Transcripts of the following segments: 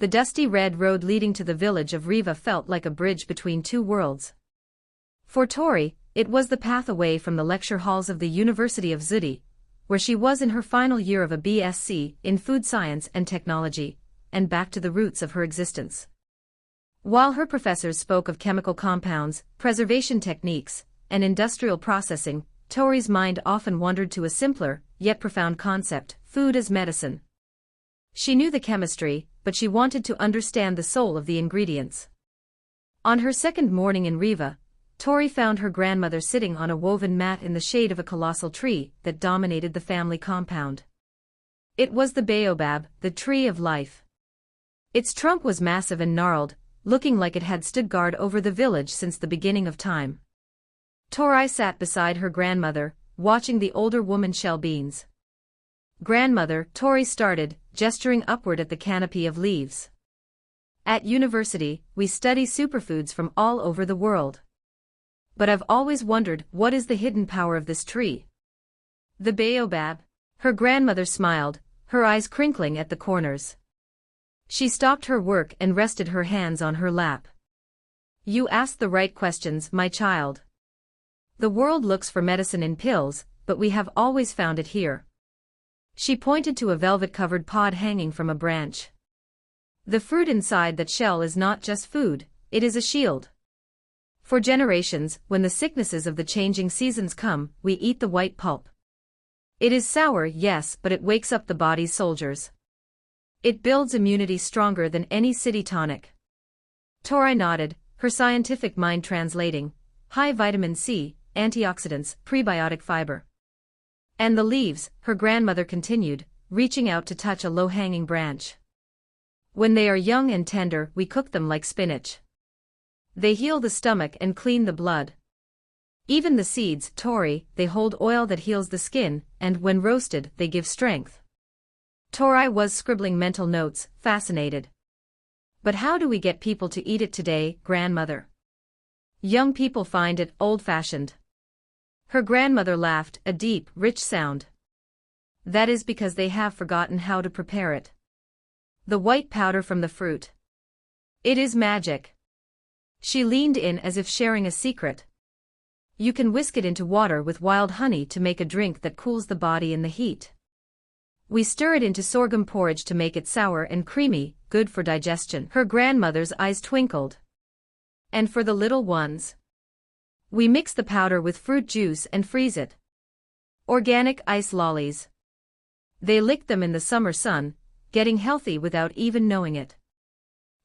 The dusty red road leading to the village of Riva felt like a bridge between two worlds. For Tori, it was the path away from the lecture halls of the University of Zudi, where she was in her final year of a BSc in food science and technology, and back to the roots of her existence. While her professors spoke of chemical compounds, preservation techniques, and industrial processing, Tori's mind often wandered to a simpler, yet profound concept: food as medicine. She knew the chemistry, but she wanted to understand the soul of the ingredients. On her second morning in Riva, Tori found her grandmother sitting on a woven mat in the shade of a colossal tree that dominated the family compound. It was the Biobab, the tree of life. Its trunk was massive and gnarled, looking like it had stood guard over the village since the beginning of time. Tori sat beside her grandmother, watching the older woman shell beans. "Grandmother," Tori started, gesturing upward at the canopy of leaves. "At university, we study superfoods from all over the world. But I've always wondered, what is the hidden power of this tree?" "The Biobab." Her grandmother smiled, her eyes crinkling at the corners. She stopped her work and rested her hands on her lap. "You asked the right questions, my child. The world looks for medicine in pills, but we have always found it here." She pointed to a velvet-covered pod hanging from a branch. "The fruit inside that shell is not just food, it is a shield. For generations, when the sicknesses of the changing seasons come, we eat the white pulp. It is sour, yes, but it wakes up the body's soldiers. It builds immunity stronger than any city tonic." Tori nodded, her scientific mind translating: high vitamin C, antioxidants, prebiotic fiber. "And the leaves," her grandmother continued, reaching out to touch a low-hanging branch. "When they are young and tender, we cook them like spinach. They heal the stomach and clean the blood. Even the seeds, Tori, they hold oil that heals the skin, and when roasted, they give strength." Tori was scribbling mental notes, fascinated. "But how do we get people to eat it today, grandmother? Young people find it old-fashioned." Her grandmother laughed, a deep, rich sound. "That is because they have forgotten how to prepare it. The white powder from the fruit. It is magic." She leaned in as if sharing a secret. "You can whisk it into water with wild honey to make a drink that cools the body in the heat. We stir it into sorghum porridge to make it sour and creamy, good for digestion." Her grandmother's eyes twinkled. "And for the little ones? We mix the powder with fruit juice and freeze it. Organic ice lollies. They lick them in the summer sun, getting healthy without even knowing it."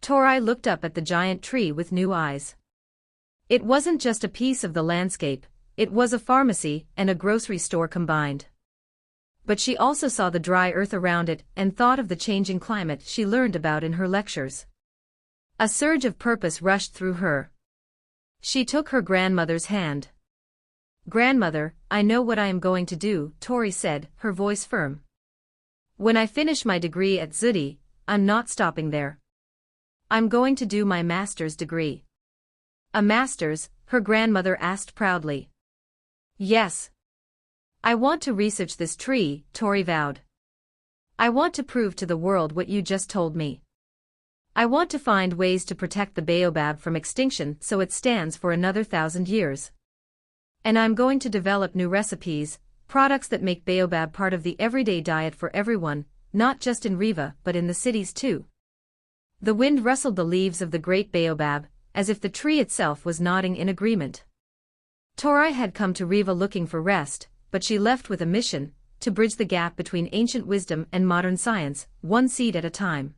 Tori looked up at the giant tree with new eyes. It wasn't just a piece of the landscape, it was a pharmacy and a grocery store combined. But she also saw the dry earth around it and thought of the changing climate she learned about in her lectures. A surge of purpose rushed through her. She took her grandmother's hand. "Grandmother, I know what I am going to do," Tori said, her voice firm. "When I finish my degree at Zudi, I'm not stopping there. I'm going to do my master's degree." "A master's?" her grandmother asked proudly. "Yes. I want to research this tree," Tori vowed. "I want to prove to the world what you just told me. I want to find ways to protect the Biobab from extinction so it stands for another 1,000 years. And I'm going to develop new recipes, products that make Biobab part of the everyday diet for everyone, not just in Riva but in the cities too." The wind rustled the leaves of the great Biobab, as if the tree itself was nodding in agreement. Tori had come to Riva looking for rest, but she left with a mission: to bridge the gap between ancient wisdom and modern science, one seed at a time.